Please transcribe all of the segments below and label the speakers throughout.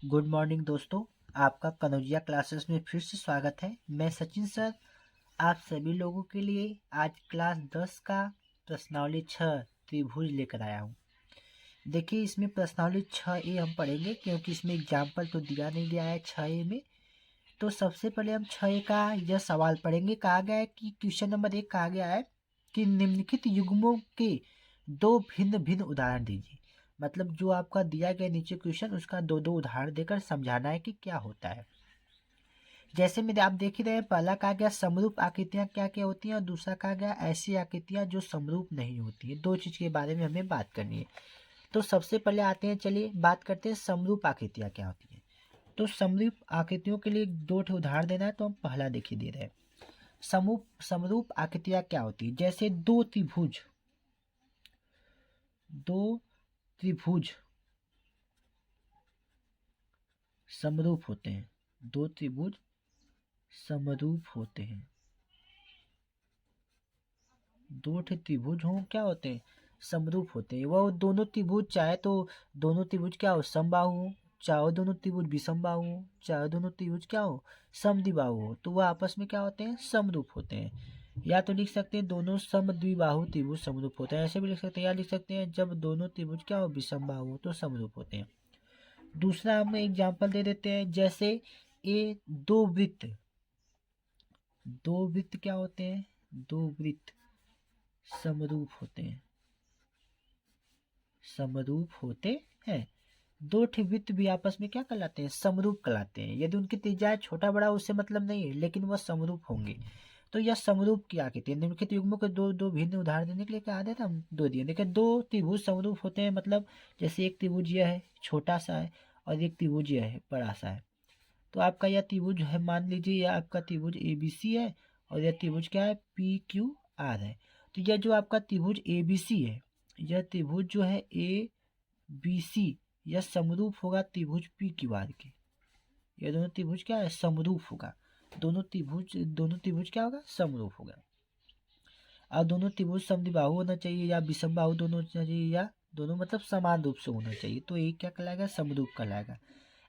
Speaker 1: Good morning दोस्तों। आपका Kanaujia classes में फिर से स्वागत है। मैं सचिन सर आप सभी लोगों के लिए आज क्लास 10 का प्रश्नावली 6 त्रिभुज लेकर आया हूँ। देखिए, इसमें प्रश्नावली 6A हम पढ़ेंगे क्योंकि इसमें एग्जाम्पल तो दिया नहीं गया है 6A में। तो सबसे पहले हम 6A का यह सवाल पढ़ेंगे। कहा गया है कि क्वेश्चन नंबर 1 कहा गया है कि निम्नलिखित युग्मों के दो भिन्न भिन्न उदाहरण दीजिए। मतलब जो आपका दिया गया नीचे क्वेश्चन, उसका दो दो उदाहरण देकर समझाना है कि क्या होता है। जैसे में आप देख ही रहे हैं, पहला कहा गया समरूप आकृतियां क्या क्या होती हैं और दूसरा कहा गया ऐसी आकृतियां जो समरूप नहीं होती है। दो चीज के बारे में हमें बात करनी है। तो सबसे पहले आते हैं, चलिए बात करते हैं समरूप आकृतियां क्या होती है। तो समरूप आकृतियों के लिए दो उदाहरण देना है, तो हम पहला देखिए दे रहे हैं। समरूप आकृतियां क्या होती है, जैसे दो त्रिभुज समरूप होते हैं। दो त्रिभुज समरूप होते हैं। दो त्रिभुज हो क्या होते हैं, समरूप होते हैं। वह दोनों त्रिभुज चाहे तो दोनों त्रिभुज क्या हो, समबाहु हो, चाहे दोनों त्रिभुज विषमबाहु हो, चाहे दोनों त्रिभुज क्या हो, समद्विबाहु हो, तो वह आपस में क्या होते हैं, समरूप होते हैं। या तो लिख सकते हैं दोनों समद्विबाहु त्रिभुज समरूप होते हैं, ऐसे भी लिख सकते हैं। या लिख सकते हैं जब दोनों त्रिभुज क्या हो, विषमबाहु हो, तो समरूप होते हैं। दूसरा हम एग्जाम्पल दे देते हैं, जैसे ए दो वृत्त क्या होते हैं, दो वृत्त समरूप होते हैं। समरूप होते हैं। दो वृत्त भी आपस में क्या कहलाते हैं, समरूप कहलाते हैं। यदि उनकी त्रिज्या छोटा बड़ा उससे मतलब नहीं है, लेकिन वह समरूप होंगे। तो यह समरूप की आकृति है। निम्नलिखित युग्मों के दो दो भिन्न उदाहरण देने के लिए कहा था, हम दो दिए। देखिए, दो त्रिभुज समरूप होते हैं, मतलब जैसे एक त्रिभुज यह है, छोटा सा है, और एक त्रिभुज यह है, बड़ा सा है। तो आपका यह त्रिभुज है, मान लीजिए यह आपका त्रिभुज ABC है, और यह त्रिभुज क्या है, PQR है। तो यह जो आपका त्रिभुज ABC है, यह त्रिभुज जो है ABC, यह समरूप होगा त्रिभुज PQR के। यह दोनों त्रिभुज क्या है, समरूप होगा। दोनों त्रिभुज क्या होगा, समरूप होगा। और दोनों त्रिभुज समद्विबाहु होना चाहिए, या विषमबाहु दोनों होना चाहिए, या दोनों मतलब समान रूप से होना चाहिए। तो ये क्या कहलाएगा, समरूप कहलाएगा।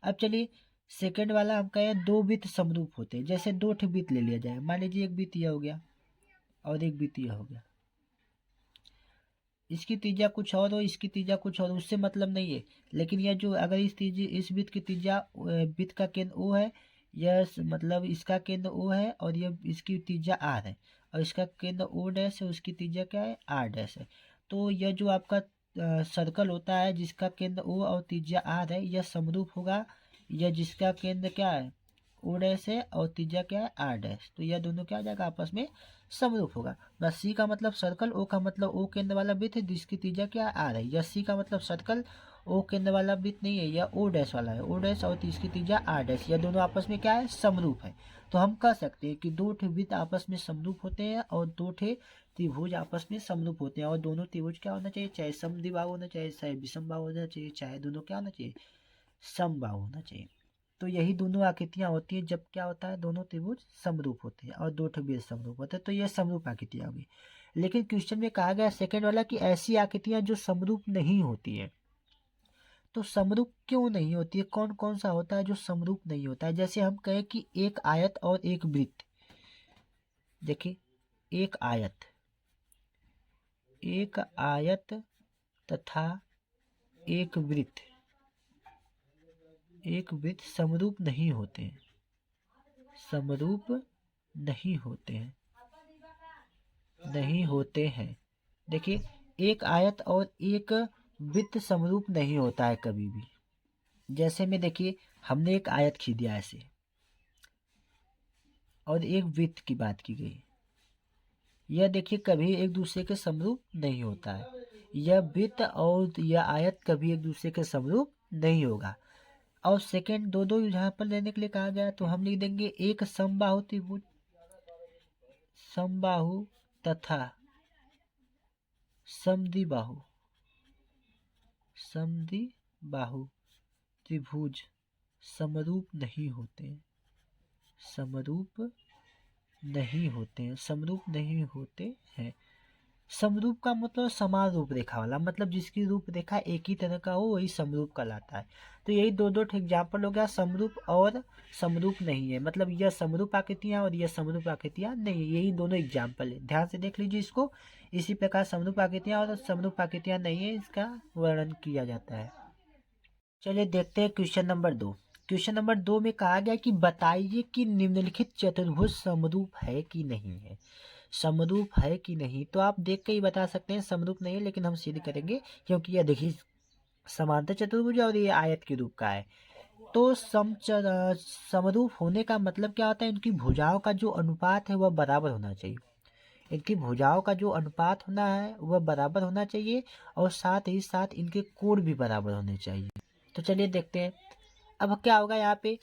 Speaker 1: अब चलिए सेकंड वाला हम कहें दो वृत्त समरूप होते हैं। जैसे दो वृत्त ले लिया जाए, मान लीजिए एक वृत्त यह हो गया और एक वृत्त यह हो गया। इसकी त्रिज्या कुछ और हो, इसकी त्रिज्या कुछ और, उससे मतलब नहीं है। लेकिन यह जो अगर इस वृत्त की त्रिज्या, वृत्त का केंद्र O है, यह मतलब इसका केंद्र O है, और यह इसकी त्रिज्या R है, और इसका केंद्र O डैश है, उसकी त्रिज्या क्या है, R डैश है। तो यह जो आपका सर्कल होता है जिसका केंद्र O और त्रिज्या R है, यह समरूप होगा। यह जिसका केंद्र क्या है, O डैश है, और त्रिज्या क्या है, R डैश। तो यह दोनों क्या हो जाएगा, आपस में समरूप होगा। बस सी का मतलब सर्कल, ओ का मतलब ओ केंद्र वाला वृत्त है जिसकी त्रिज्या क्या आ रही है। यह सी का मतलब सर्कल, ओ केंद्र वाला वृत्त नहीं है, यह ओ डैश वाला है, ओ डैश और इसकी त्रिज्या आर डैश। यह दोनों आपस में क्या है, समरूप है। तो हम कह सकते हैं कि दो वृत्त आपस में समरूप होते हैं, और दो त्रिभुज आपस में समरूप होते हैं। और दोनों त्रिभुज क्या होना चाहिए, चाहे समद्विबाहु होना चाहिए, चाहे विषमबाहु होना चाहिए, चाहे दोनों क्या होना चाहिए, समबाहु होना चाहिए। तो यही दोनों आकृतियां होती हैं जब क्या होता है, दोनों त्रिभुज समरूप होते हैं और दो वृत्त समरूप होते हैं। तो यह समरूप आकृतियां होगी। लेकिन क्वेश्चन में कहा गया सेकंड वाला कि ऐसी आकृतियां जो समरूप नहीं होती है। तो समरूप क्यों नहीं होती है, कौन कौन सा होता है जो समरूप नहीं होता है। जैसे हम कहें कि एक आयत और एक वृत्त। देखिए, एक आयत तथा एक वृत्त समरूप नहीं होते हैं। समरूप नहीं होते हैं, नहीं होते हैं। देखिए, एक आयत और एक वृत्त समरूप नहीं होता है कभी भी। जैसे में देखिए, हमने एक आयत खींच दिया ऐसे, और एक वृत्त की बात की गई। यह देखिए कभी एक दूसरे के समरूप नहीं होता है। यह वृत्त और यह आयत कभी एक दूसरे के समरूप नहीं होगा। और सेकंड दो दो एग्जाम्पल लेने के लिए कहा गया, तो हम लिख देंगे एक समबाहु त्रिभुज, समबाहु तथा समद्विबाहु त्रिभुज समरूप नहीं होते, समरूप नहीं होते हैं, समरूप नहीं होते हैं। समरूप का मतलब समान रूपरेखा वाला, मतलब जिसकी रूपरेखा एक ही तरह का हो वही समरूप कहलाता है। तो यही दो दो एग्जाम्पल हो गया, समरूप और समरूप नहीं है, मतलब यह समरूप आकृतियाँ और यह समरूप आकृतियाँ नहीं है, यही दोनों एग्जाम्पल है, ध्यान से देख लीजिए इसको। इसी प्रकार समरूप आकृतियाँ और समरूप आकृतियाँ नहीं है, इसका वर्णन किया जाता है। चलिए देखते हैं क्वेश्चन नंबर 2। क्वेश्चन नंबर 2 में कहा गया कि बताइए कि निम्नलिखित चतुर्भुज समरूप है कि नहीं है। समरूप है कि नहीं, तो आप देख के ही बता सकते हैं समरूप नहीं है, लेकिन हम सिद्ध करेंगे क्योंकि यह देखिए समांतर चतुर्भुज है और ये आयत के रूप का है। तो समरूप होने का मतलब क्या होता है, इनकी भुजाओं का जो अनुपात है वह बराबर होना चाहिए। इनकी भुजाओं का जो अनुपात होना है वह बराबर होना चाहिए और साथ ही साथ इनके कोण भी बराबर होने चाहिए। तो चलिए देखते हैं अब क्या होगा यहाँ पे।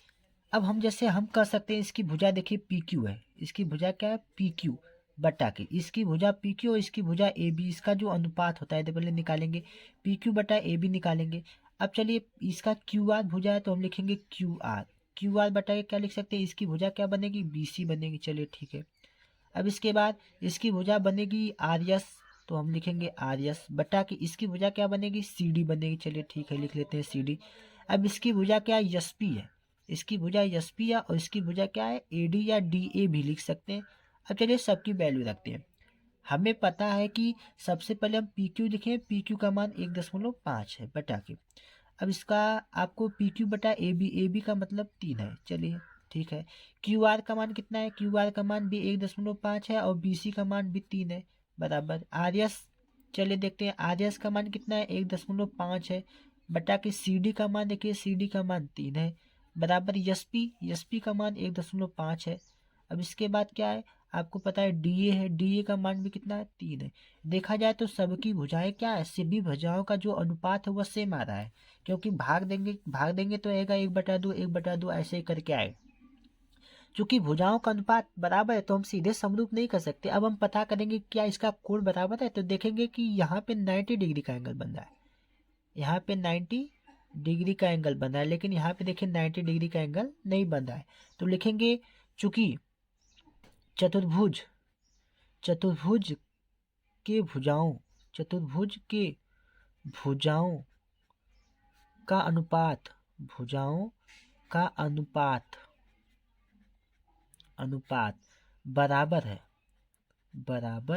Speaker 1: अब हम जैसे हम कर सकते हैं, इसकी भुजा देखिए पी क्यू है, इसकी भुजा क्या है पी क्यू बटा के, इसकी भुजा पी क्यू और इसकी भुजा ए बी, इसका जो अनुपात होता है तो पहले निकालेंगे, पी क्यू बटा ए बी निकालेंगे। अब चलिए इसका क्यू आर भुजा है तो हम लिखेंगे क्यू आर, क्यू आर बटा के क्या लिख सकते हैं, इसकी भुजा क्या बनेगी बी सी बनेगी, चलिए ठीक है। अब इसके बाद इसकी भुजा बनेगी आर एस, तो हम लिखेंगे आर एस बटा के इसकी भुजा क्या बनेगी सी डी बनेगी, चलिए ठीक है लिख लेते हैं सी डी। अब इसकी भुजा क्या है एस पी है, इसकी भुजा एस पी है और इसकी भुजा क्या है ए डी या डी ए भी लिख सकते हैं। अब चलिए सबकी वैल्यू रखते हैं। हमें पता है कि सबसे पहले हम पी क्यू लिखें, पी क्यू का मान 1.5 है बटा के। अब इसका आपको पी क्यू बटा ए बी का मतलब 3 है, चलिए ठीक है। क्यू आर का मान कितना है, क्यू आर का मान भी 1.5 है और बी सी का मान भी 3 है बराबर आर एस। चलिए देखते हैं आर एस का मान कितना है 1.5 है बटा के सी डी का मान देखिए सी डी का मान 3 है बराबर एस पी का मान 1.5 है। अब इसके बाद क्या है आपको पता है डी ए है, डी ए का मान भी कितना है 3 है। देखा जाए तो सबकी भुजाएं क्या है, सभी भुजाओं का जो अनुपात है वह सेम आ रहा है, क्योंकि भाग देंगे तो आएगा 1/2 ऐसे ही करके आए। चूंकि भुजाओं का अनुपात बराबर है तो हम सीधे समरूप नहीं कर सकते। अब हम पता करेंगे क्या इसका कोण बराबर है, तो देखेंगे कि यहाँ पे 90 डिग्री का एंगल बन रहा है, यहाँ पे 90 डिग्री का एंगल बन रहा है, लेकिन यहाँ पे देखिए 90 डिग्री का एंगल नहीं बन रहा है। तो लिखेंगे चूंकि चतुर्भुज चतुर्भुज के भुजाओं चतुर्भुज के भुजाओं का अनुपात भुजाओं का अनुपात बराबर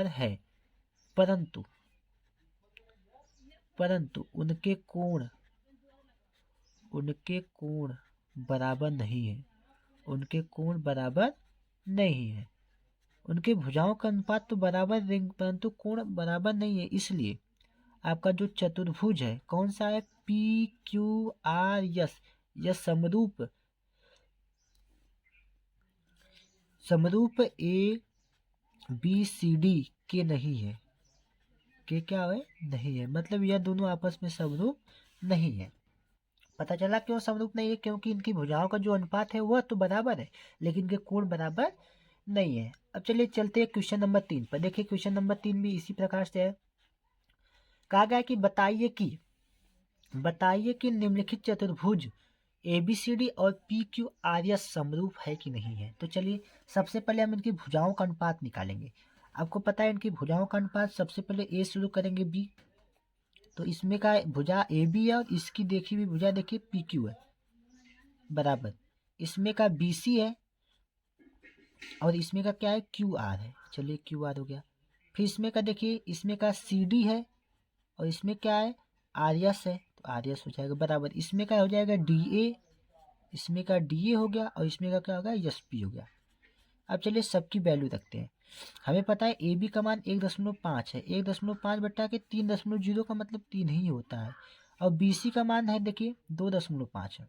Speaker 1: है परंतु उनके कोण बराबर नहीं है, उनके कोण बराबर नहीं है। उनके भुजाओं का अनुपात तो बराबर रहेंगे परंतु कोण बराबर नहीं है, इसलिए आपका जो चतुर्भुज है कौन सा है पी क्यू आर एस, यह समरूप ए बी सी डी के नहीं है, के क्या है नहीं है, मतलब यह दोनों आपस में समरूप नहीं है। पता चला क्यों समरूप नहीं है, क्योंकि इनकी भुजाओं का जो अनुपात है वह तो बराबर है लेकिन इनके कोण बराबर नहीं है। अब चलिए चलते हैं क्वेश्चन नंबर 3 पर। देखिए क्वेश्चन नंबर 3 भी इसी प्रकार से है। कहा गया कि बताइए कि निम्नलिखित चतुर्भुज ABCD और PQRS समरूप है कि नहीं है। तो चलिए सबसे पहले हम इनकी भुजाओं का अनुपात निकालेंगे। आपको पता है इनकी भुजाओं का अनुपात सबसे पहले A शुरू करेंगे B, तो इसमें का भुजा AB है और इसकी देखी हुई भुजा देखिए PQ है बराबर, इसमें का BC है और इसमें का क्या है QR है, चलिए QR हो गया। फिर इसमें का देखिए इसमें का CD है और इसमें क्या है RS है, तो RS हो जाएगा बराबर, इसमें का हो जाएगा DA, इसमें का DA हो गया और इसमें का क्या होगा SP हो गया। अब चलिए सबकी वैल्यू रखते हैं। हमें पता है AB का मान 1.5 है, 1.5 बटा के 3.0 का मतलब 3 ही होता है और BC का मान है देखिए 2.5 है,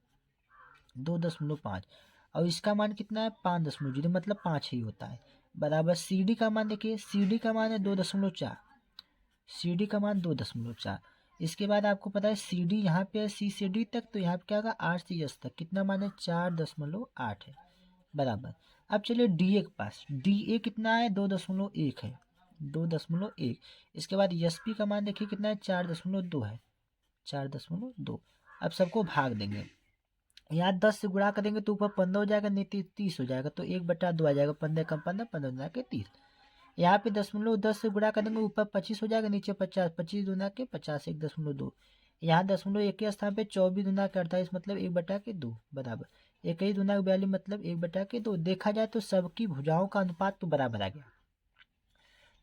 Speaker 1: 2.5 और इसका मान कितना है 5.0 मतलब 5 ही होता है बराबर। CD का मान देखिए CD का मान है 2.4, CD का मान 2.4। इसके बाद आपको पता है CD यहाँ पे है C से D तक, तो यहाँ पे क्या होगा R से S तक कितना मान है 4.8 है बराबर। अब चलिए DA के पास, DA कितना है 2.1 है, 2.1। इसके बाद SP का मान देखिए कितना है 4.2 है, 4.2। अब सबको भाग देंगे, यहाँ 10 से गुणा करेंगे तो ऊपर 15 हो जाएगा, नहीं 30 हो जाएगा, तो 1/2 आ जाएगा, 15 कम 15, 15 गुना के 30। यहाँ पे 10 से गुणा करेंगे ऊपर 25 हो जाएगा, नीचे 50, 25 गुना के 50, 1.2। यहाँ 0.1 के स्थान पे 24 दूना के 48 मतलब 1/2 बराबर 21 दूना 42 मतलब 1/2। देखा जाए तो सबकी भुजाओं का अनुपात तो बराबर आ गया।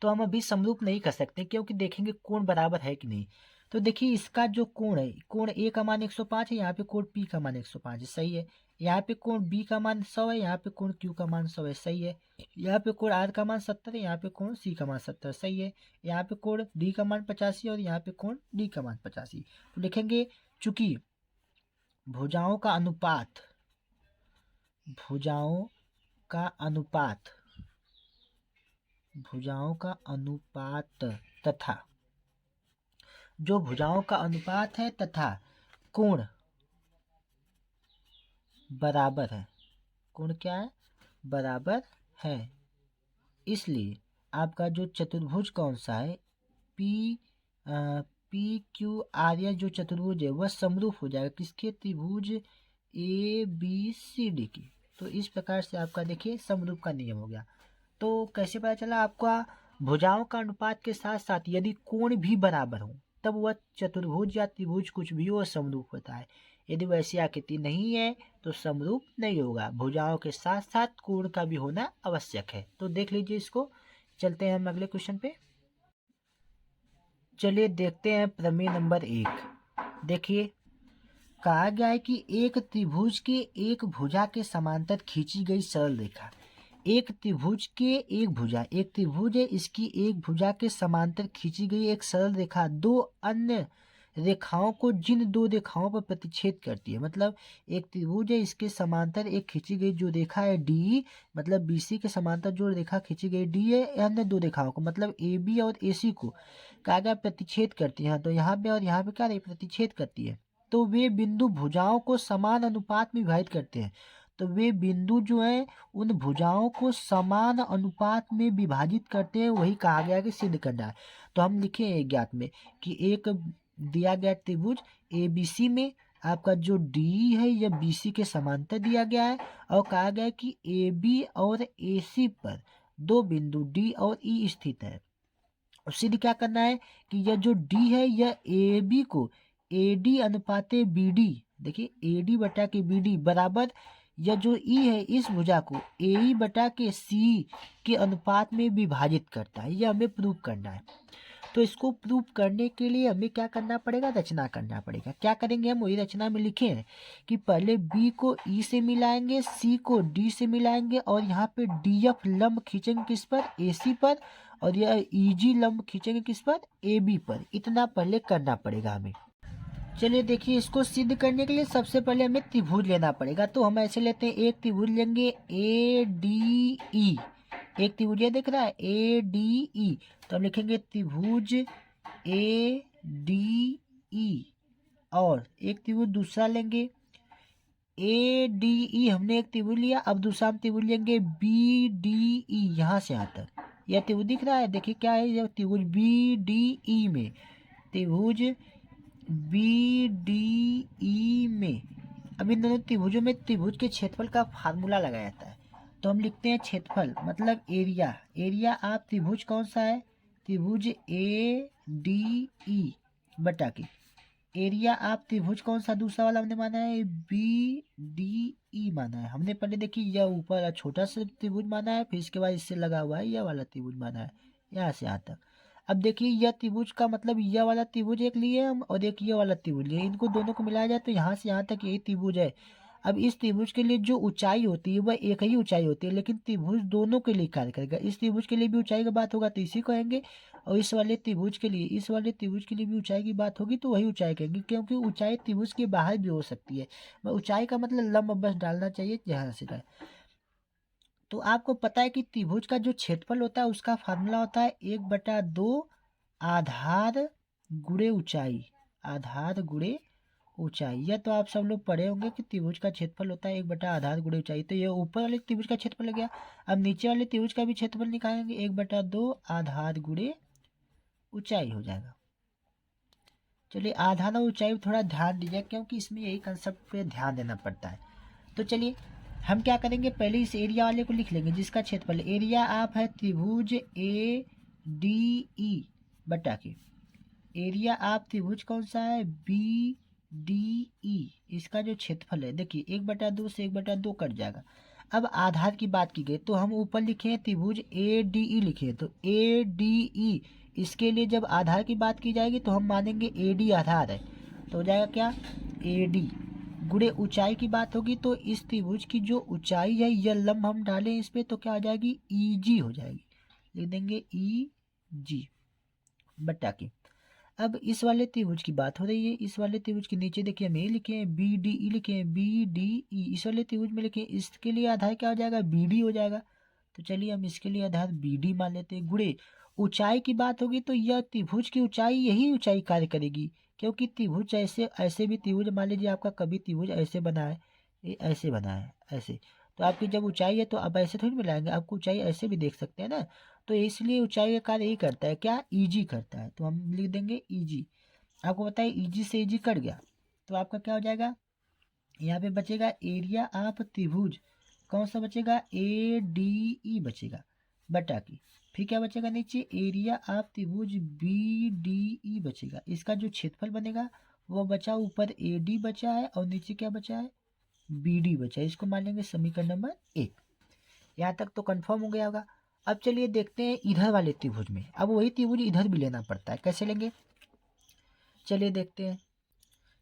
Speaker 1: तो हम अभी समरूप नहीं कर सकते क्योंकि देखेंगे कोण बराबर है कि नहीं। तो देखिए इसका जो कोण है, कोण ए का मान 105 है, यहाँ पे कोण पी का मान 105 है, सही है। यहाँ पे कोण बी का मान 100 है, यहाँ पे कोण क्यू का मान 100 है, सही है। यहाँ पे कोण आर का मान 70 है, यहाँ पे कोण सी का मान 70, सही है। यहाँ पे कोण डी का मान 85 और यहाँ पे कोण डी का मान 85। तो लिखेंगे चूंकि भुजाओं का अनुपात, भुजाओं का अनुपात, भुजाओं का अनुपात तथा जो भुजाओं का अनुपात है तथा कोण बराबर है, कोण क्या है, बराबर है। इसलिए आपका जो चतुर्भुज कौन सा है, पी क्यू आर या जो चतुर्भुज है वह समरूप हो जाएगा किसके, त्रिभुज ए बी सी डी की। तो इस प्रकार से आपका देखिए समरूप का नियम हो गया। तो कैसे पता चला आपका, भुजाओं का अनुपात के साथ साथ यदि कोण भी बराबर हो तब वह चतुर्भुज या त्रिभुज कुछ भी हो समरूप होता है। यदि वैसी आकृति नहीं है तो समरूप नहीं होगा। भुजाओं के साथ साथ कोण का भी होना आवश्यक है। तो देख लीजिए इसको। चलते हैं हम अगले क्वेश्चन पे। चलिए देखते हैं प्रमेय नंबर 1। देखिए कहा गया है कि एक त्रिभुज के एक भुजा के समांतर खींची गई सरल रेखा, एक त्रिभुज के एक भुजा, एक त्रिभुज है इसकी एक भुजा के समांतर खींची गई एक सरल रेखा दो अन्य रेखाओं को जिन दो रेखाओं पर प्रतिच्छेद करती है। मतलब एक त्रिभुज है इसके समांतर एक खींची गई जो रेखा है डी, मतलब बीसी के समांतर जो रेखा खींची गई डी है अन्य दो रेखाओं को मतलब ए बी और ए सी को कहा गया प्रतिच्छेद करती है। तो यहाँ पे और यहाँ पे क्या प्रतिच्छेद करती है। तो वे बिंदु भुजाओं को समान अनुपात में विभाजित करते हैं। तो वे बिंदु जो है उन भुजाओं को समान अनुपात में विभाजित करते हैं, वही कहा गया कि सिद्ध करना है। तो हम लिखे हैं ज्ञात में कि एक दिया गया त्रिभुज ए बी सी में आपका जो डी है यह बी सी के समांतर दिया गया है और कहा गया है कि ए बी और ए सी पर दो बिंदु डी और ई स्थित है। सिद्ध क्या करना है कि यह जो डी है यह ए बी को ए डी अनुपाते बी डी, देखिए ए डी बटा के बी डी बराबर यह जो ई है इस भुजा को ए ई बटा के सी के अनुपात में विभाजित करता है। यह हमें प्रूव करना है। तो इसको प्रूव करने के लिए हमें क्या करना पड़ेगा, रचना करना पड़ेगा। क्या करेंगे हम, वही रचना में लिखे हैं कि पहले बी को ई से मिलाएंगे, सी को डी से मिलाएंगे और यहाँ पे डी एफ लंब खींचेंगे किस पर, ए सी पर, और यह ई जी लंब खींचेंगे किस पर, ए बी पर। इतना पहले करना पड़ेगा हमें। चलिए देखिए इसको सिद्ध करने के लिए सबसे पहले हमें त्रिभुज लेना पड़ेगा। तो हम ऐसे लेते हैं, एक त्रिभुज लेंगे ए डी ई, एक त्रिभुज ये दिख रहा है ए डी ई। तो हम लिखेंगे त्रिभुज ए डी ई और एक त्रिभुज दूसरा लेंगे ए डी ई, हमने एक त्रिभुज लिया। अब दूसरा हम त्रिभुज लेंगे बी डी ई, यहाँ से यहाँ तक यह त्रिभुज दिख रहा है। देखिए क्या है, यह त्रिभुज बी डी ई में, त्रिभुज बी डी ई में। अब इन दोनों त्रिभुजों में त्रिभुज के क्षेत्रफल का फार्मूला लगाया जाता है। तो हम लिखते हैं क्षेत्रफल मतलब एरिया। एरिया आप त्रिभुज कौन सा है, त्रिभुज ए डी ई बटा के एरिया आप त्रिभुज कौन सा दूसरा वाला हमने माना है बी डी ई माना है। हमने पहले देखिए यह ऊपर छोटा सा त्रिभुज माना है, फिर इसके बाद इससे लगा हुआ है यह वाला त्रिभुज माना है यहाँ से यहाँ तक। अब देखिए यह त्रिभुज का मतलब यह वाला त्रिभुज एक लिए हम और एक ये वाला त्रिभुज लिए, इनको दोनों को मिलाया जाए तो यहाँ से यहाँ तक यही त्रिभुज है। अब इस त्रिभुज के लिए जो ऊंचाई होती है वह एक ही ऊंचाई होती है, लेकिन त्रिभुज दोनों के लिए कार्य करेगा। इस त्रिभुज के लिए भी ऊंचाई की बात होगा तो इसी को कहेंगे, और इस वाले त्रिभुज के लिए, इस वाले त्रिभुज के लिए भी ऊंचाई की बात होगी तो वही ऊंचाई कहेंगे, क्योंकि ऊंचाई त्रिभुज के बाहर भी हो सकती है। ऊंचाई का मतलब लंब बस डालना चाहिए जहाँ से रहे। तो आपको पता है कि त्रिभुज का जो क्षेत्रफल होता है उसका फार्मूला होता है 1/2 आधार गुणे ऊंचाई, आधार गुणे ऊंचाई। यह तो आप सब लोग पढ़े होंगे कि त्रिभुज का क्षेत्रफल होता है 1/आधार गुणे ऊंचाई। तो ये ऊपर वाले त्रिभुज का क्षेत्रफल हो गया। अब नीचे वाले त्रिभुज का भी क्षेत्रफल निकालेंगे, 1/2 आधार गुणे ऊंचाई हो जाएगा। चलिए आधार और ऊंचाई थोड़ा ध्यान दीजिए क्योंकि इसमें यही कंसेप्ट पे ध्यान देना पड़ता है। तो चलिए हम क्या करेंगे, पहले इस एरिया वाले को लिख लेंगे जिसका क्षेत्रफल, एरिया आप है त्रिभुज ए डी ई बटा के एरिया ऑफ त्रिभुज कौन सा है, बी डी ई, इसका जो क्षेत्रफल है देखिए 1/2 से 1/2 कट जाएगा। अब आधार की बात की गई तो हम ऊपर लिखे हैं त्रिभुज ए डी ई लिखे हैं, तो ए डी ई इसके लिए जब आधार की बात की जाएगी तो हम मानेंगे ए डी आधार है, तो हो जाएगा क्या, ए डी गुणे ऊंचाई की बात होगी तो इस त्रिभुज की जो ऊंचाई है यह लंब हम डालें इस पे तो क्या हो जाएगी, ई जी हो जाएगी, लिख देंगे ई जी बटा के। अब इस वाले त्रिभुज की बात हो रही है, इस वाले त्रिभुज के नीचे देखिए हम ये लिखे हैं बी डी ई लिखे हैं, बी डी ई इस वाले त्रिभुज में लिखे हैं, इसके लिए आधार क्या हो जाएगा, बी डी हो जाएगा। तो चलिए हम इसके लिए आधार बी डी मान लेते हैं। गुणे ऊंचाई की बात होगी तो यह त्रिभुज की ऊंचाई यही ऊंचाई कार्य करेगी, क्योंकि त्रिभुज ऐसे ऐसे भी त्रिभुज मान लीजिए आपका कभी त्रिभुज ऐसे बना है, ये ऐसे बना है ऐसे, तो आपकी जब ऊंचाई है तो अब ऐसे थोड़ी मिलाएंगे, आपको ऊंचाई ऐसे भी देख सकते हैं ना, तो इसलिए ऊंचाई का कार्य यही करता है, क्या, ईजी करता है, तो हम लिख देंगे ईजी। आपको बताइए ईजी से ईजी कट गया तो आपका क्या हो जाएगा, यहाँ पे बचेगा एरिया ऑफ त्रिभुज कौन सा बचेगा, ए डी ई बचेगा बटा की, फिर क्या बचेगा नीचे, एरिया ऑफ त्रिभुज बी डी ई बचेगा। इसका जो क्षेत्रफल बनेगा वो बचा, ऊपर ए डी बचा है और नीचे क्या बचा है, बी डी बचा है। इसको मान लेंगे समीकरण नंबर 1। यहाँ तक तो कंफर्म हो गया होगा। अब चलिए देखते हैं इधर वाले त्रिभुज में, अब वही त्रिभुज इधर भी लेना पड़ता है, कैसे लेंगे, चलिए देखते हैं।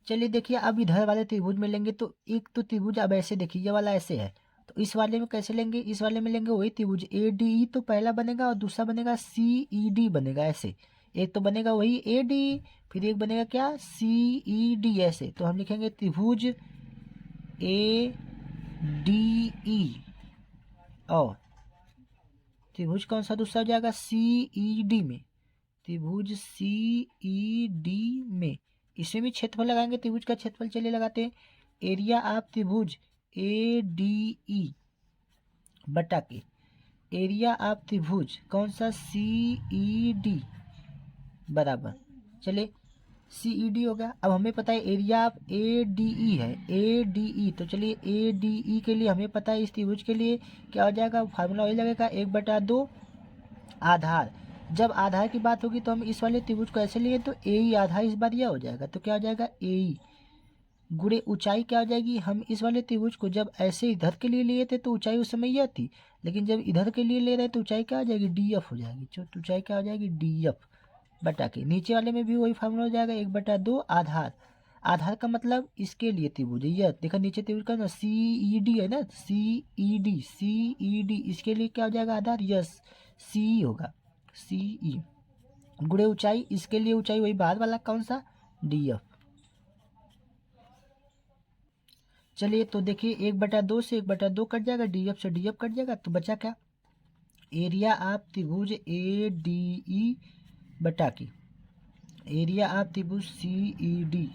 Speaker 1: चलिए देखिए अब इधर वाले त्रिभुज में लेंगे तो एक तो त्रिभुज अब ऐसे देखिए ये वाला ऐसे है, तो इस वाले में कैसे लेंगे, इस वाले में लेंगे वही त्रिभुज ए डी ई, तो पहला बनेगा और दूसरा बनेगा सी ई डी बनेगा ऐसे, एक तो बनेगा वही ए डी फिर एक बनेगा क्या, सी ई डी ऐसे, तो हम लिखेंगे त्रिभुज ए डी ई और त्रिभुज कौन सा दूसरा हो जाएगा, सी ई डी में, त्रिभुज सी ई डी में, इसमें भी क्षेत्रफल लगाएंगे, त्रिभुज का क्षेत्रफल चलिए लगाते हैं, एरिया ऑफ त्रिभुज ए डी ई बटा के एरिया ऑफ त्रिभुज कौन सा, सी ई डी बराबर, चलिए सी ई डी हो गया। अब हमें पता है area of A D E है, ए डी ई, तो चलिए ए डी ई के लिए हमें पता है इस त्रिभुज के लिए क्या हो जाएगा, फार्मूला वही लगेगा 1/2 आधार। जब आधार की बात होगी तो हम इस वाले त्रिभुज को ऐसे लिए तो ए ई आधार इस बार यह हो जाएगा, तो क्या हो जाएगा ए ई गुणे ऊंचाई क्या हो जाएगी, हम इस वाले त्रिभुज को जब ऐसे इधर के लिए लिए थे तो ऊंचाई उस समय यह थी, लेकिन जब इधर के लिए ले रहे तो ऊंचाई क्या हो जाएगी, डी एफ हो जाएगी, तो ऊंचाई क्या हो जाएगी, डी एफ बटा के नीचे वाले में भी वही फार्मूला हो जाएगा 1/2 आधार। आधार का मतलब इसके लिए त्रिभुज यह देखा नीचे त्रिभुज का ना सी ई डी है ना, सी ई डी, सी ई डी इसके लिए क्या हो जाएगा आधार, यस सी होगा, सी ई गुणे ऊंचाई, इसके लिए ऊंचाई वही बाद वाला कौन सा, डी एफ। चलिए तो देखिए 1/2 से 1/2 कट जाएगा, डी एफ से डी एफ कट जाएगा, तो बचा क्या, एरिया ऑफ त्रिभुज ए डी ई बटा की एरिया ऑफ त्रिभुज सी ई डी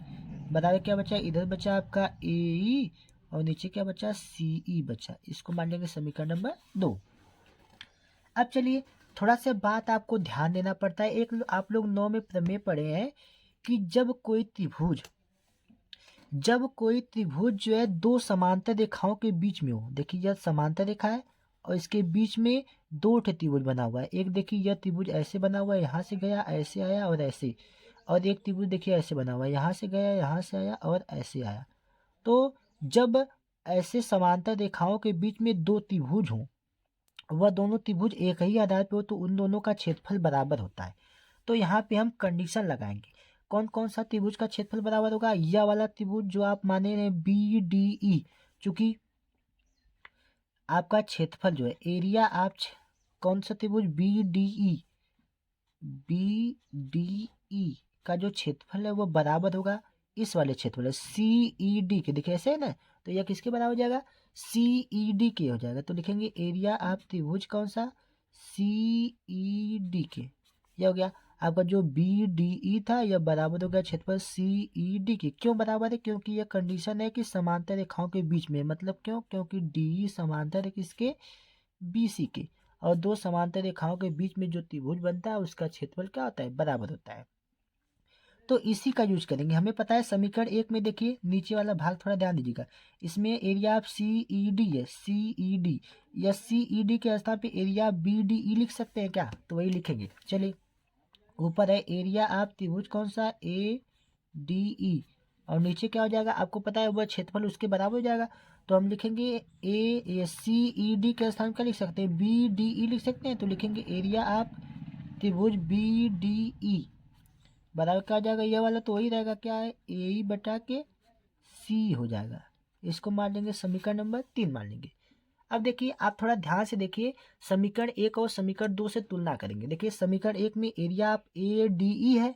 Speaker 1: बराबर क्या बचा, इधर बचा आपका ए ई और नीचे क्या बचा, सी ई बचा, इसको मान लेंगे समीकरण नंबर 2। अब चलिए थोड़ा सा बात आपको ध्यान देना पड़ता है, एक आप लोग 9 में प्रमेय पढ़े हैं कि जब कोई त्रिभुज जो है दो समांतर रेखाओं के बीच में हो, देखिए यह समांतर रेखा है और इसके बीच में दो त्रिभुज बना हुआ है, एक देखिए यह त्रिभुज ऐसे बना हुआ है, यहाँ से गया ऐसे आया और ऐसे, और एक त्रिभुज देखिए ऐसे बना हुआ है, यहाँ से गया यहाँ से आया और ऐसे आया। तो जब ऐसे समांतर रेखाओं के बीच में दो त्रिभुज हों, वह दोनों त्रिभुज एक ही आधार पे हो तो उन दोनों का क्षेत्रफल बराबर होता है। तो यहाँ पे हम कंडीशन लगाएंगे, कौन कौन सा त्रिभुज का क्षेत्रफल बराबर होगा, यह वाला त्रिभुज जो आप माने रहे बी डी ई, चूंकि आपका क्षेत्रफल जो है एरिया आप कौन सा त्रिभुज बी डी ई का जो क्षेत्रफल है वो बराबर होगा इस वाले क्षेत्रफल सी ई डी के, देखिए ऐसे है ना, तो यह किसके बराबर हो जाएगा, सी ई डी के हो जाएगा, तो लिखेंगे एरिया आप त्रिभुज कौन सा, सी ई डी के, यह हो गया आपका जो बी डी ई था यह बराबर हो गया क्षेत्रफल सी ई डी के। क्यों बराबर है, क्योंकि यह कंडीशन है कि समांतर रेखाओं के बीच में, मतलब क्यों, क्योंकि डी समांतर है किसके, बी सी के, और दो समांतर रेखाओं के बीच में जो त्रिभुज बनता है उसका क्षेत्रफल क्या होता है, बराबर होता है। तो इसी का यूज करेंगे। हमें पता है समीकरण 1 में देखिए नीचे वाला भाग थोड़ा ध्यान दीजिएगा, इसमें area of C E D है, सी ई डी या सी ई डी के स्थान पे एरिया बी डी ई लिख सकते हैं क्या, तो वही लिखेंगे। चलिए ऊपर है एरिया ऑफ त्रिभुज कौन सा, ए डी ई, और नीचे क्या हो जाएगा, आपको पता है वह क्षेत्रफल उसके बराबर हो जाएगा। तो हम लिखेंगे ए सी ई डी के स्थान क्या लिख सकते हैं, बी डी ई लिख सकते हैं। तो लिखेंगे एरिया ऑफ त्रिभुज बी डी ई बराबर क्या हो जाएगा, ये वाला तो वही रहेगा, क्या है, ए ई बटा के सी हो जाएगा। इसको मान लेंगे समीकरण नंबर 3 मान लेंगे। अब देखिए आप थोड़ा ध्यान से देखिए, समीकरण 1 और समीकरण 2 से तुलना करेंगे। देखिए समीकरण 1 में area of A D E है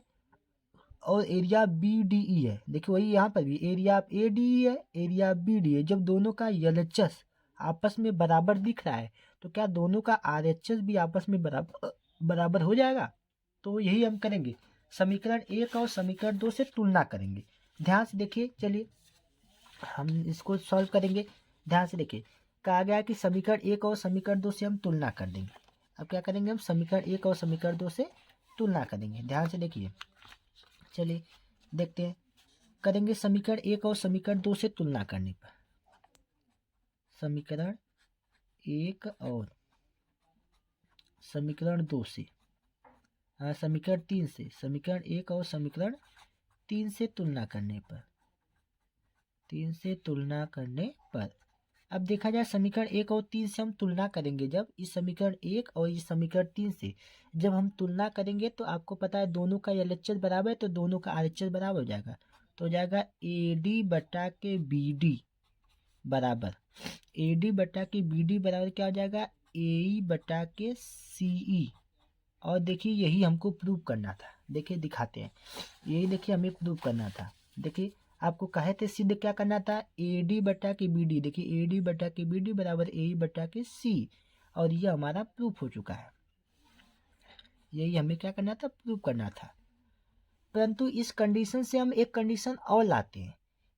Speaker 1: और एरिया बी डी ई है। देखिए वही यहाँ पर भी area of A D E है, एरिया बी डी है। जब दोनों का एलएचएस आपस में बराबर दिख रहा है तो क्या दोनों का आरएचएस भी आपस में बराबर हो जाएगा। तो यही हम करेंगे, समीकरण 1 और समीकरण 2 से तुलना करेंगे। ध्यान से देखिए, चलिए हम इसको सॉल्व करेंगे। ध्यान से देखिए, कहा गया कि समीकरण 1 और समीकरण 2 से हम तुलना कर देंगे। अब क्या करेंगे, हम समीकरण 1 और समीकरण 2 से तुलना करेंगे। ध्यान से देखिए, चलिए देखते हैं, करेंगे समीकरण 1 और समीकरण 2 से तुलना करने पर। समीकरण 1 और समीकरण 2 से, समीकरण 3 से, समीकरण 1 और समीकरण 3 से तुलना करने पर, 3 से तुलना करने पर। अब देखा जाए समीकरण 1 और 3 से हम तुलना करेंगे। जब इस समीकरण 1 और इस समीकरण 3 से जब हम तुलना करेंगे तो आपको पता है दोनों का एलएचएस बराबर है, तो दोनों का आरएचएस बराबर हो जाएगा। तो हो जाएगा ए डी बटा के बी डी बराबर, ए डी बटा के बी डी बराबर क्या हो जाएगा, ए ई बटा के सी ई। और देखिए यही हमको प्रूव करना था। देखिए दिखाते हैं, यही देखिए हमें प्रूव करना था। देखिए आपको कहे थे सिद्ध क्या करना था, ए डी बटा के बी डी। देखिए ए डी बटा के बी डी बराबर ए ई बटा के सी, और ये हमारा प्रूफ हो चुका है। यही हमें क्या करना था, प्रूव करना था। परंतु इस कंडीशन से हम एक कंडीशन और लाते हैं,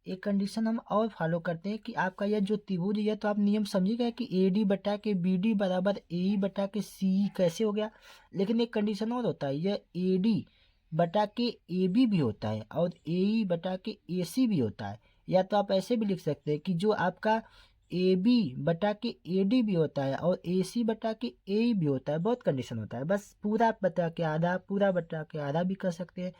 Speaker 1: एक कंडीशन हम और फॉलो करते हैं कि आपका यह जो त्रिभुज है, तो आप नियम समझिएगा कि ए डी बटा के बी डी बराबर ए ई बटा के सी कैसे हो गया। लेकिन एक कंडीशन और होता है, यह ए डी बटा के ए बी भी होता है और ए ई बटा के ए सी भी होता है। या तो आप ऐसे भी लिख सकते हैं कि जो आपका ए बी बटा के ए डी भी होता है और ए सी बटा के ए ई भी होता है। बहुत कंडीशन होता है, बस पूरा बटा के आधा, पूरा बटा के आधा भी कर सकते हैं।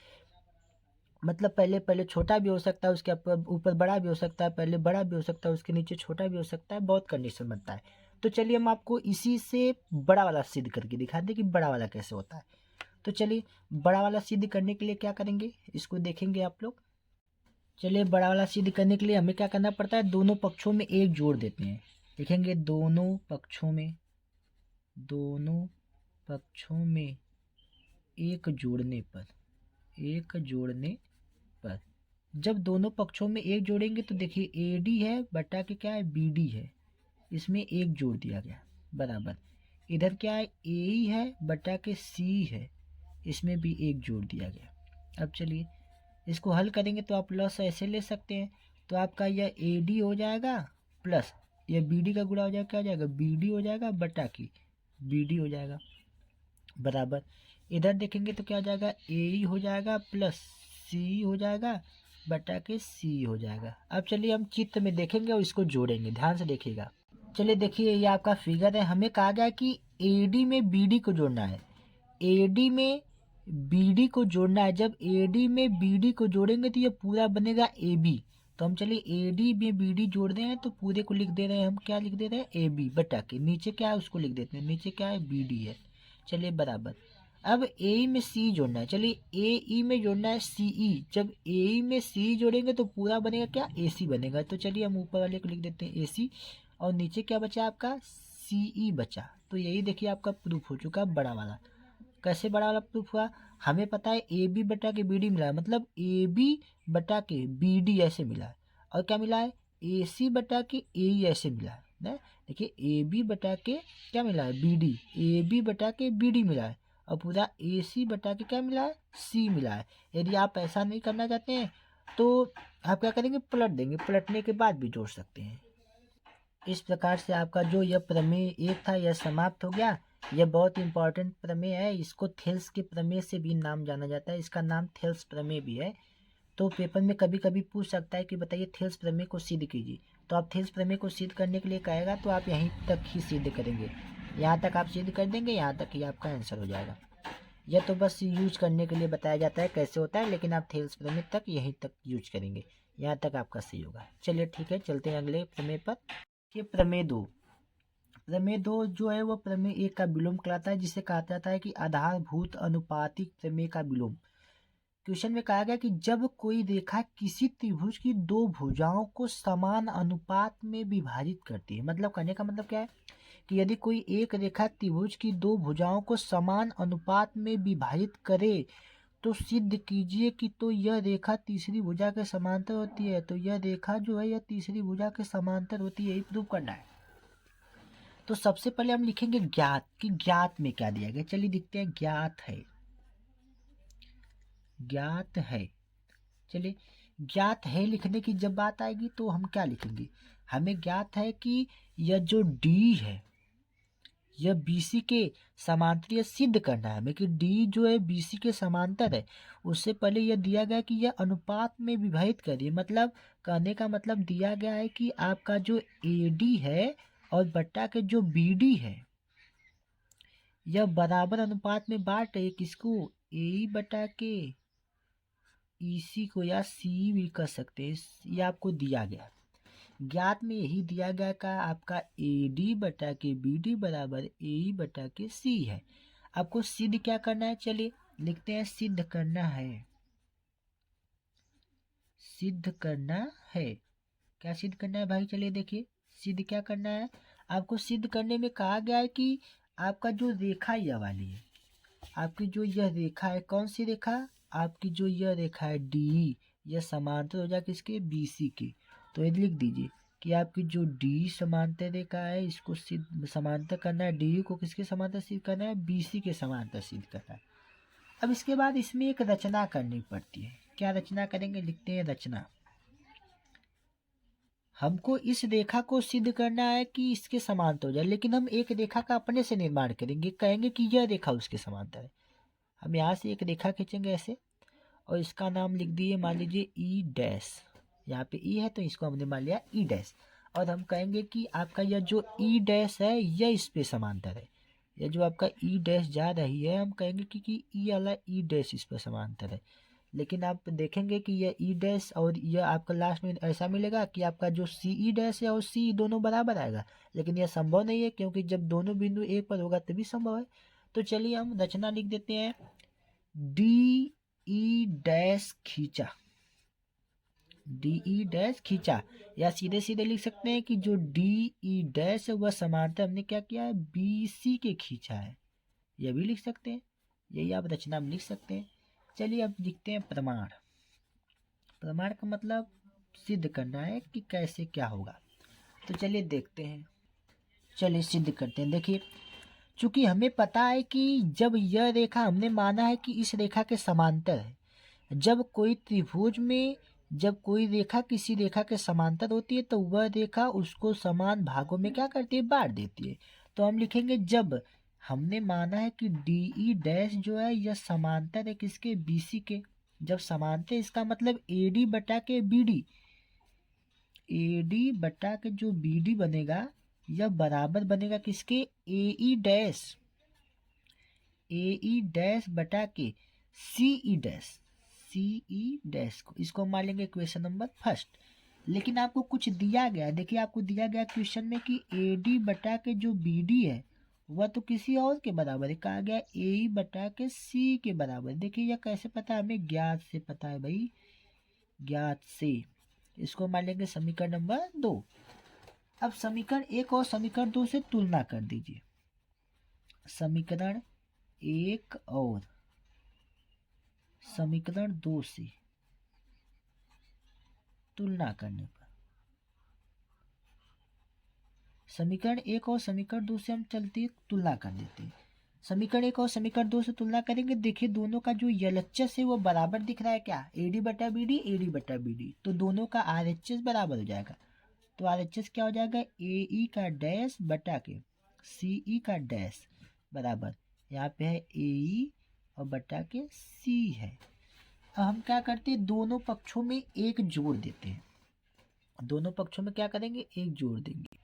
Speaker 1: मतलब पहले पहले छोटा भी हो सकता है, उसके ऊपर बड़ा भी हो सकता है, पहले बड़ा भी हो सकता है, उसके नीचे छोटा भी हो सकता है। बहुत कंडीशन बनता है। तो चलिए हम आपको इसी से बड़ा वाला सिद्ध करके दिखाते हैं कि बड़ा वाला कैसे होता है। तो चलिए बड़ा वाला सिद्ध करने के लिए क्या करेंगे, इसको देखेंगे आप लोग। चलिए बड़ा वाला सिद्ध करने के लिए हमें क्या करना पड़ता है, दोनों पक्षों में एक जोड़ देते हैं। लिखेंगे दोनों पक्षों में, दोनों पक्षों में एक जोड़ने पर, एक जोड़ने पर। जब दोनों पक्षों में एक जोड़ेंगे तो देखिए ए डी है बटा के क्या है, बी डी है, इसमें एक जोड़ दिया गया बराबर। इधर क्या है, ए ई है बटा के सी है, इसमें भी एक जोड़ दिया गया। अब चलिए इसको हल करेंगे तो आप लॉस ऐसे ले सकते हैं। तो आपका यह ए डी हो जाएगा प्लस यह बी डी का गुणा हो जाएगा, क्या हो जाएगा, बी डी हो जाएगा बटा की बी डी हो जाएगा बराबर। इधर देखेंगे तो क्या हो जाएगा, ए ई हो जाएगा प्लस सी हो जाएगा बटा के सी हो जाएगा। अब चलिए हम चित्र में देखेंगे और इसको जोड़ेंगे, ध्यान से देखिएगा। चलिए देखिए ये आपका फिगर है, हमें कहा गया कि ए डी में बी डी को जोड़ना है, ए डी में बी डी को जोड़ना है। जब ए डी में बी डी को जोड़ेंगे तो ये पूरा बनेगा ए बी। तो हम चलिए ए डी में बी डी जोड़ रहे हैं तो पूरे को लिख दे रहे हैं, हम क्या लिख दे रहे हैं, ए बी बटा के नीचे क्या है उसको लिख देते हैं, नीचे क्या है, बी डी है। चलिए बराबर। अब ए ई में सी जोड़ना है, चलिए ए ई में जोड़ना है सी ई। जब ए ई में सी जोड़ेंगे तो पूरा बनेगा क्या, ए सी बनेगा। तो चलिए हम ऊपर वाले को लिख देते हैं ए सी, और नीचे क्या बचा आपका, सी ई बचा। तो यही देखिए आपका प्रूफ हो चुका बड़ा वाला। कैसे बड़ा वाला प्रूफ हुआ, हमें पता है ए बी बटा के बी डी मिला है, मतलब ए बी बटा के बी डी ऐसे मिला है, और क्या मिला है, ए सी बटा के ए ई ऐसे मिला है ना। देखिए ए बी बटा के क्या मिला है, बी डी, ए बी बटा के बी डी मिला है, और पूरा ए सी बटा के क्या मिला है, सी मिला है। यदि आप ऐसा नहीं करना चाहते हैं तो आप क्या करेंगे, पलट देंगे, पलटने के बाद भी जोड़ सकते हैं। इस प्रकार से आपका जो यह प्रमेय एक था यह समाप्त हो गया। यह बहुत इंपॉर्टेंट प्रमेय है, इसको थेल्स के प्रमेय से भी नाम जाना जाता है, इसका नाम थेल्स प्रमेय भी है। तो पेपर में कभी कभी पूछ सकता है कि बताइए थेल्स प्रमेय को सिद्ध कीजिए। तो आप थेल्स प्रमेय को सिद्ध करने के लिए कहेगा तो आप यहीं तक ही सिद्ध करेंगे, यहाँ तक आप सिद्ध कर देंगे, यहाँ तक ही आपका आंसर हो जाएगा। यह तो बस यूज करने के लिए बताया जाता है कैसे होता है, लेकिन आप थेल्स प्रमेय तक यहीं तक यूज करेंगे, यहाँ तक आपका सही होगा। चलिए ठीक है, चलते हैं अगले प्रमेय पर। ये प्रमेय दो, प्रमेय दो जो है वो प्रमेय एक का विलोम कहलाता है, जिसे कहा जाता है कि आधारभूत अनुपातिक प्रमेय का विलोम। क्वेश्चन में कहा गया कि जब कोई रेखा किसी त्रिभुज की दो भुजाओं को समान अनुपात में विभाजित करती है, मतलब कहने का मतलब क्या है कि यदि कोई एक रेखा त्रिभुज की दो भुजाओं को समान अनुपात में विभाजित करे तो सिद्ध कीजिए कि तो यह रेखा तीसरी भुजा के समांतर होती है। तो यह रेखा जो है यह तीसरी भुजा के समांतर होती है, यही प्रूव करना है। तो सबसे पहले हम लिखेंगे ज्ञात, कि ज्ञात में क्या दिया गया। चलिए दिखते हैं, ज्ञात है, ज्ञात है। चलिए ज्ञात है लिखने की जब बात आएगी तो हम क्या लिखेंगे, हमें ज्ञात है कि यह जो डी है यह बीसी के समांतर, यह सिद्ध करना है हमें कि डी जो है बीसी के समांतर है। उससे पहले यह दिया गया कि यह अनुपात में विभाजित करिए, मतलब कहने का मतलब दिया गया है कि आपका जो एडी है और बट्टा के जो बीडी है यह बराबर अनुपात में बांट रही है, किसको, ए बटा के ईसी को, या सी भी कर सकते हैं, ये आपको दिया गया। ज्ञात में यही दिया गया का आपका ए डी बटा के बी डी बराबर ए बटा के सी है। आपको सिद्ध क्या करना है, चलिए लिखते हैं, सिद्ध करना है, सिद्ध करना है। क्या सिद्ध करना है भाई, चलिए देखिए सिद्ध क्या करना है। आपको सिद्ध करने में कहा गया है कि आपका जो रेखा यह वाली है, आपकी जो यह रेखा है, कौन सी रेखा, आपकी जो यह रेखा है डी, यह समांतर हो जाए किसके, बीसी के। तो ये लिख दीजिए कि आपकी जो डी समांतर रेखा है इसको सिद्ध समांतर करना है, डी को किसके समांतर सिद्ध करना है, बीसी के समांतर सिद्ध करना है। अब इसके बाद इसमें एक रचना करनी पड़ती है। क्या रचना करेंगे, लिखते हैं रचना। हमको इस रेखा को सिद्ध करना है कि इसके समांतर हो जाए, लेकिन हम एक रेखा का अपने से निर्माण करेंगे, कहेंगे कि यह रेखा उसके समांतर है। हम यहाँ से एक रेखा खींचेंगे ऐसे, और इसका नाम लिख दिए मान लीजिए ई डैश, यहाँ पे ई है तो इसको हमने मान लिया ई डैश। और हम कहेंगे कि आपका यह जो ई डैश है यह इस पे समांतर है, यह जो आपका ई डैश जा रही है हम कहेंगे कि ई वाला ई डैश इस पर समांतर है। लेकिन आप देखेंगे कि यह ई डैश और यह आपका लास्ट में ऐसा मिलेगा कि आपका जो सी ई डैश है और सी दोनों बराबर आएगा, लेकिन यह संभव नहीं है क्योंकि जब दोनों बिंदु एक पर होगा तभी संभव है। तो चलिए हम रचना लिख देते हैं, डी ई डैश खींचा, डी ई डैश खींचा, या सीधे सीधे लिख सकते हैं कि जो डी ई डैश है वह समांतर हमने क्या किया है, बी सी के खींचा है, यह भी लिख सकते हैं, यही आप रचना में लिख सकते हैं। चलिए अब लिखते हैं प्रमाण। प्रमाण का मतलब सिद्ध करना है कि कैसे क्या होगा। तो चलिए देखते हैं, चलिए सिद्ध करते हैं। देखिए चूंकि हमें पता है कि जब यह रेखा हमने माना है कि इस रेखा के समांतर है, जब कोई त्रिभुज में जब कोई रेखा किसी रेखा के समांतर होती है तो वह रेखा उसको समान भागों में क्या करती है, बांट देती है। तो हम लिखेंगे जब हमने माना है कि डी ई डैश जो है यह समांतर है किसके, बीसी के। जब समांतर इसका मतलब ए डी बटा के बी डी, ए डी बटा के जो बी डी बनेगा यह बराबर बनेगा किसके, ए ई डैश, ए ई डैश बटा के सी ई डैश, सी ई डैश को, इसको मान लेंगे क्वेश्चन नंबर फर्स्ट। लेकिन आपको कुछ दिया गया है, देखिए आपको दिया गया क्वेश्चन में कि ए डी बटा के जो बी डी है वह तो किसी और के बराबर है, कहा गया ए ई बटा के सी के बराबर। देखिए यह कैसे पता है, हमें ज्ञात से पता है भाई, ज्ञात से। इसको मान लेंगे समीकरण नंबर 2। अब समीकरण 1 और समीकरण 2 से तुलना कर दीजिए। समीकरण 1 और समीकरण 2 से तुलना करने पर, समीकरण 1 और समीकरण 2 से हम चलती तुलना कर देते हैं। समीकरण 1 और समीकरण 2 से तुलना करेंगे, देखिए दोनों का जो एलएचएस है वो बराबर दिख रहा है, क्या, एडी बटा बीडी, एडी बटा बीडी, तो दोनों का आरएचएस बराबर हो जाएगा। तो आरएचएस क्या हो जाएगा, ए ई का डैश बटा के सी ई का डैश बराबर, यहाँ पे है ए ई और बटा के सी है। अब हम क्या करते हैं, दोनों पक्षों में एक जोड़ देते हैं, दोनों पक्षों में क्या करेंगे, एक जोड़ देंगे।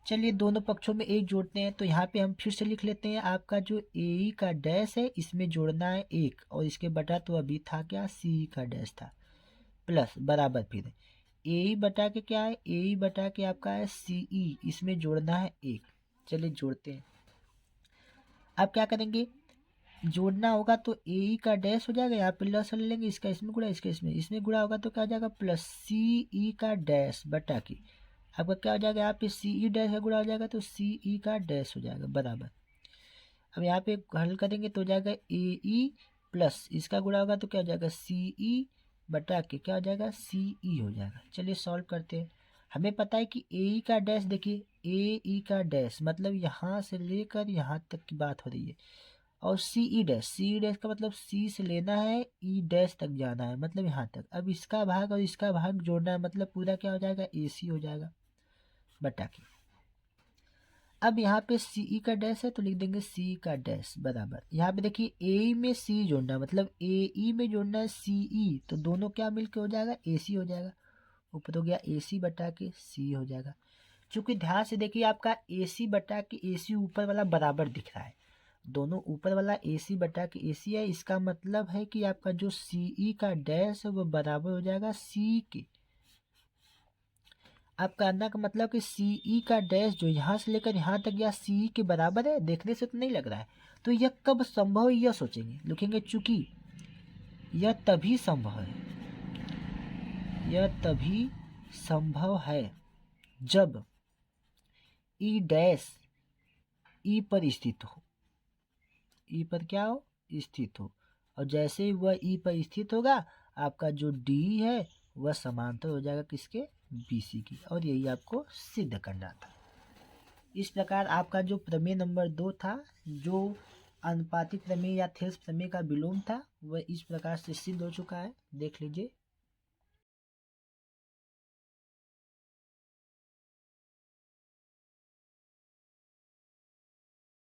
Speaker 1: चलिए दोनों पक्षों में एक जोड़ते हैं, तो यहाँ पे हम फिर से लिख लेते हैं, आपका जो ए का डैश है इसमें जोड़ना है एक, और इसके बटा तो अभी था क्या, सी का डैश था, प्लस बराबर फिर ए बटा के क्या है, ए बटा के आपका है सी ई, इसमें जोड़ना है एक। चलिए जोड़ते हैं। अब क्या करेंगे, जोड़ना होगा तो ए का डैश हो जाएगा, यहाँ पे प्लस ले लेंगे, इसका इसमें गुणा, इसका इसमें गुणा होगा तो क्या हो जाएगा, प्लस सी ई का डैश बटा के आपका क्या हो जाएगा, यहाँ पे सी ई डैश का गुणा हो जाएगा तो सी ई का डैश हो जाएगा बराबर। अब यहाँ पे हल करेंगे तो हो जाएगा ए ई प्लस इसका गुणा होगा तो क्या हो जाएगा, सी ई बटा के क्या हो जाएगा, सी ई हो जाएगा। चलिए सॉल्व करते हैं। हमें पता है कि ए ई का डैश, देखिए ए ई का डैश मतलब यहाँ से लेकर यहाँ तक की बात हो रही है, और सी ई डैश का मतलब सी से लेना है, ई डैश तक जाना है मतलब यहाँ तक। अब इसका भाग और इसका भाग जोड़ना है, मतलब पूरा क्या हो जाएगा, ए सी हो जाएगा बटा के। अब यहाँ पे सी ई का डैश है तो लिख देंगे सी का डैश बराबर, यहाँ पे देखिए ए में सी जोड़ना है मतलब ए ई में जोड़ना है सी ई, तो दोनों क्या मिलके हो जाएगा, ए सी हो जाएगा। ऊपर हो गया ए सी बटा के सी हो जाएगा। चूंकि ध्यान से देखिए आपका ए सी बटा के ए सी ऊपर वाला बराबर दिख रहा है, दोनों ऊपर वाला ए सी बटा के ए सी है, इसका मतलब है कि आपका जो सी ई का डैश है वो बराबर हो जाएगा सी के। आप कहना का मतलब कि सी ई का डैश जो यहाँ से लेकर यहाँ तक या सी ई के बराबर है, देखने से तो नहीं लग रहा है, तो यह कब संभव है यह सोचेंगे, लिखेंगे चूंकि यह तभी संभव है, यह तभी संभव है जब ई डैश ई पर स्थित हो, ई पर क्या हो, स्थित हो, और जैसे ही वह ई पर स्थित होगा आपका जो डी है वह समांतर हो जाएगा किसके, बीसी की, और यही आपको सिद्ध करना था। इस प्रकार आपका जो प्रमेय नंबर 2 था, जो अनुपातिक प्रमेय या थेल्स प्रमेय का विलोम था, वह इस प्रकार से सिद्ध हो चुका है, देख लीजिए।